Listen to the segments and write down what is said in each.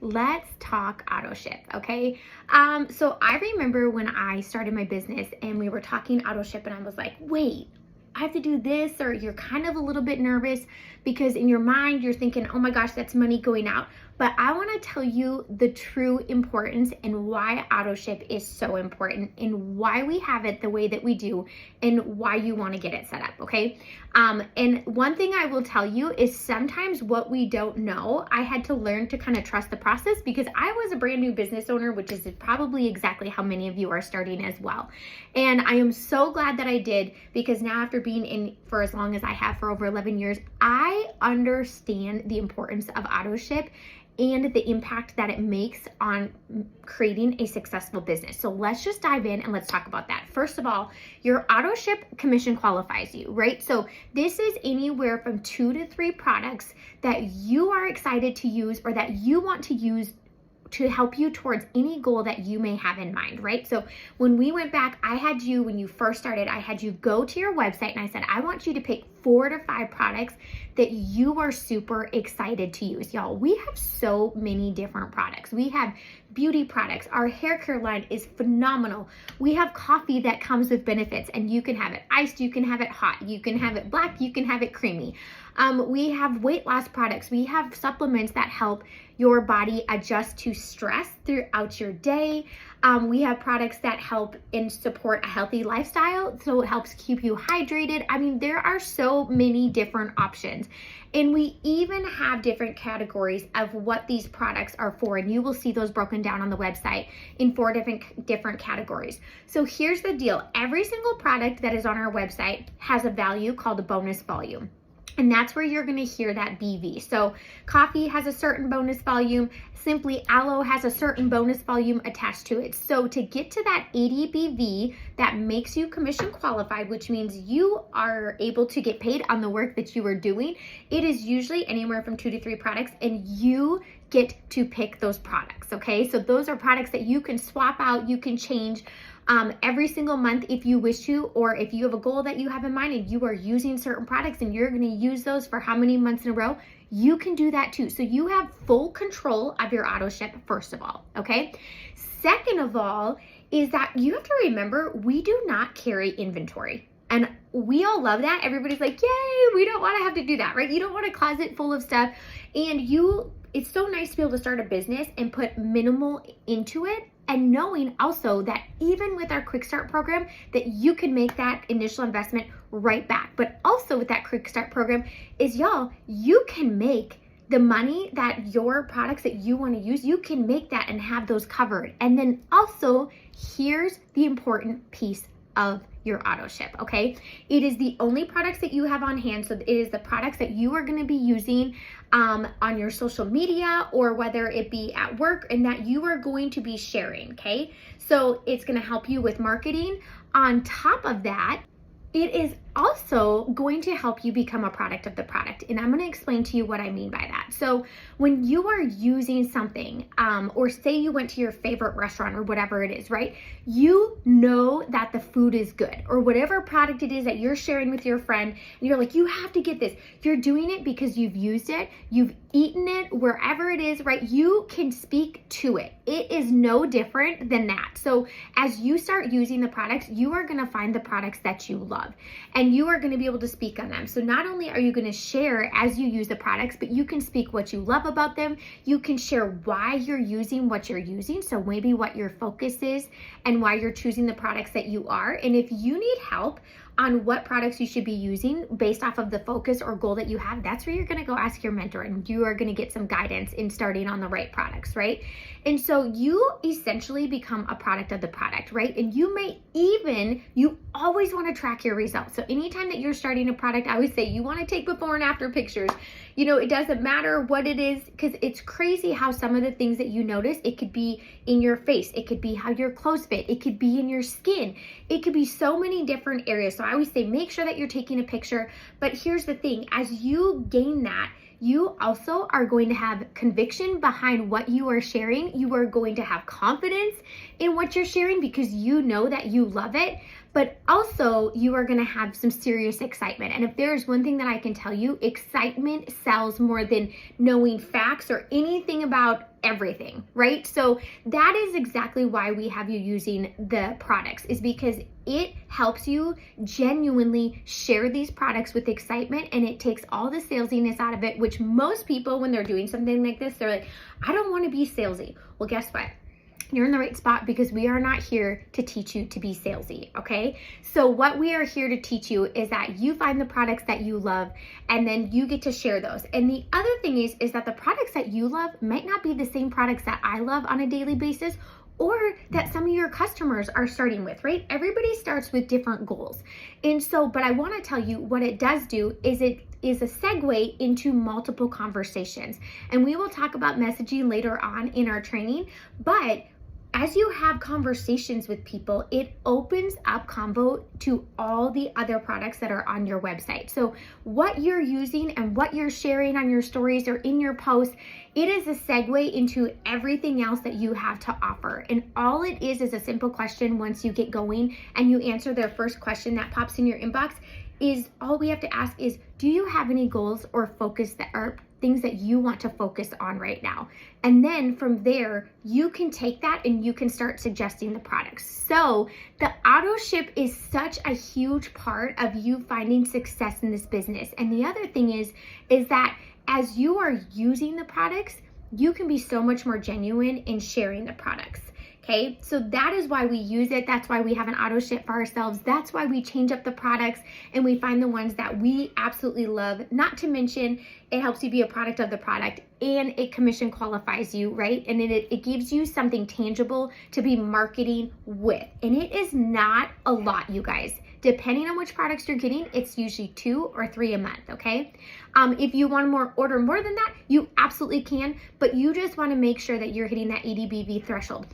let's talk Autoship, okay? So I remember when I started my business and we were talking Autoship and I was like, wait, I have to do this, or you're kind of a little bit nervous because in your mind you're thinking, oh my gosh, that's money going out. But I want to tell you the true importance and why Autoship is so important and why we have it the way that we do and why you want to get it set up, okay? And one thing I will tell you is sometimes what we don't know, I had to learn to kind of trust the process because I was a brand new business owner, which is probably exactly how many of you are starting as well. And I am so glad that I did, because now after being in for as long as I have, for over 11 years, I understand the importance of Autoship and the impact that it makes on creating a successful business. So let's just dive in and let's talk about that. First of all, your Autoship commission qualifies you, right? So this is anywhere from 2 to 3 products that you are excited to use or that you want to use to help you towards any goal that you may have in mind, right? So when we went back, when you first started, I had you go to your website and I said, I want you to pick 4 to 5 products that you are super excited to use. Y'all, we have so many different products. We have beauty products. Our hair care line is phenomenal. We have coffee that comes with benefits, and you can have it iced, you can have it hot, you can have it black, you can have it creamy. We have weight loss products. We have supplements that help your body adjust to stress throughout your day. We have products that help and support a healthy lifestyle, so it helps keep you hydrated. I mean, there are so many different options. And we even have different categories of what these products are for, and you will see those broken down on the website in 4 different categories. So here's the deal. Every single product that is on our website has a value called a bonus volume. And that's where you're gonna hear that BV. So coffee has a certain bonus volume. Simply Aloe has a certain bonus volume attached to it. So to get to that 80 BV, that makes you commission qualified, which means you are able to get paid on the work that you are doing. It is usually anywhere from 2 to 3 products, and you get to pick those products, okay? So those are products that you can swap out, you can change every single month if you wish to, or if you have a goal that you have in mind and you are using certain products and you're going to use those for how many months in a row, you can do that too. So you have full control of your Autoship, first of all, okay? Second of all, is that you have to remember we do not carry inventory. And we all love that. Everybody's like, yay, we don't want to have to do that, right? You don't want a closet full of stuff. And it's so nice to be able to start a business and put minimal into it. And knowing also that even with our Quick Start program, that you can make that initial investment right back. But also with that Quick Start program is, y'all, you can make the money that your products that you want to use, you can make that and have those covered. And then also, here's the important piece of your Autoship, okay? It is the only products that you have on hand. So it is the products that you are going to be using on your social media, or whether it be at work, and that you are going to be sharing, okay? So it's going to help you with marketing. On top of that, it is also going to help you become a product of the product. And I'm going to explain to you what I mean by that. So when you are using something, or say you went to your favorite restaurant or whatever it is, right? You know that the food is good, or whatever product it is that you're sharing with your friend, and you're like, you have to get this. You're doing it because you've used it, you've eaten it, wherever it is, right? You can speak to it. It is no different than that. So as you start using the products, you are going to find the products that you love, and you are going to be able to speak on them. So not only are you going to share as you use the products, but you can speak what you love about them. You can share why you're using what you're using. So maybe what your focus is and why you're choosing the products that you are. And if you need help on what products you should be using based off of the focus or goal that you have, that's where you're going to go ask your mentor, and you are going to get some guidance in starting on the right products, right? And so you essentially become a product of the product, right? And you always want to track your results. So anytime that you're starting a product, I always say you want to take before and after pictures. You know, it doesn't matter what it is, because it's crazy how some of the things that you notice, it could be in your face, it could be how your clothes fit, it could be in your skin, it could be so many different areas. So I always say make sure that you're taking a picture. But here's the thing, as you gain that, you also are going to have conviction behind what you are sharing. You are going to have confidence in what you're sharing because you know that you love it. But also you are going to have some serious excitement. And if there's one thing that I can tell you, excitement sells more than knowing facts or anything about everything, right? So that is exactly why we have you using the products, is because it helps you genuinely share these products with excitement, and it takes all the salesiness out of it, which most people, when they're doing something like this, they're like, I don't want to be salesy. Well, guess what? You're in the right spot, because we are not here to teach you to be salesy, okay? So what we are here to teach you is that you find the products that you love, and then you get to share those. And the other thing is that the products that you love might not be the same products that I love on a daily basis, or that some of your customers are starting with, right? Everybody starts with different goals. And so, but I want to tell you what it does do is it is a segue into multiple conversations. And we will talk about messaging later on in our training, but as you have conversations with people, it opens up convo to all the other products that are on your website. So what you're using and what you're sharing on your stories or in your posts, it is a segue into everything else that you have to offer. And all it is a simple question. Once you get going and you answer their first question that pops in your inbox, is all we have to ask is, do you have any goals or focus that are things that you want to focus on right now? And then from there, you can take that and you can start suggesting the products. So the auto ship is such a huge part of you finding success in this business. And the other thing is that as you are using the products, you can be so much more genuine in sharing the products. Okay, so that is why we use it. That's why we have an auto ship for ourselves. That's why we change up the products and we find the ones that we absolutely love. Not to mention, it helps you be a product of the product, and it commission qualifies you, right? And it gives you something tangible to be marketing with. And it is not a lot, you guys. Depending on which products you're getting, it's usually 2 or 3 a month, okay? If you want to order more than that, you absolutely can, but you just want to make sure that you're hitting that ADBV threshold.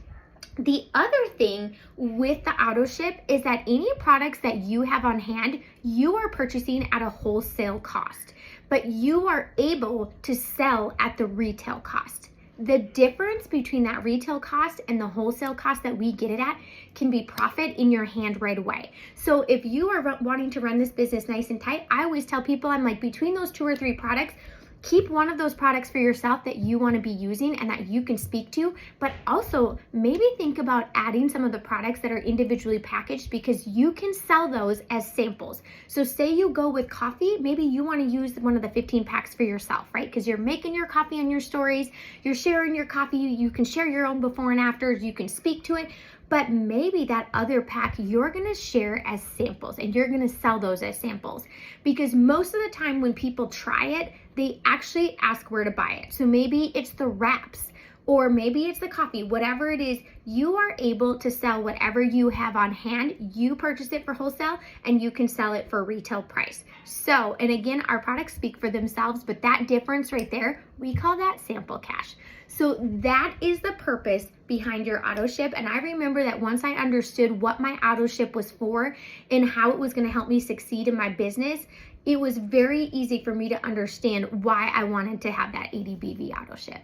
The other thing with the auto ship is that any products that you have on hand, you are purchasing at a wholesale cost, but you are able to sell at the retail cost. The difference between that retail cost and the wholesale cost that we get it at can be profit in your hand right away. So if you are wanting to run this business nice and tight, I always tell people, I'm like, between those 2 or 3 products, keep one of those products for yourself that you want to be using and that you can speak to, but also maybe think about adding some of the products that are individually packaged, because you can sell those as samples. So say you go with coffee, maybe you want to use one of the 15 packs for yourself, right? Because you're making your coffee on your stories, you're sharing your coffee, you can share your own before and afters, you can speak to it. But maybe that other pack you're going to share as samples, and you're going to sell those as samples, because most of the time when people try it, they actually ask where to buy it. So maybe it's the wraps, or maybe it's the coffee, whatever it is, you are able to sell whatever you have on hand. You purchase it for wholesale and you can sell it for retail price. So, and again, our products speak for themselves, but that difference right there, we call that sample cash. So that is the purpose behind your auto ship. And I remember that once I understood what my auto ship was for and how it was going to help me succeed in my business, it was very easy for me to understand why I wanted to have that ADBV auto ship.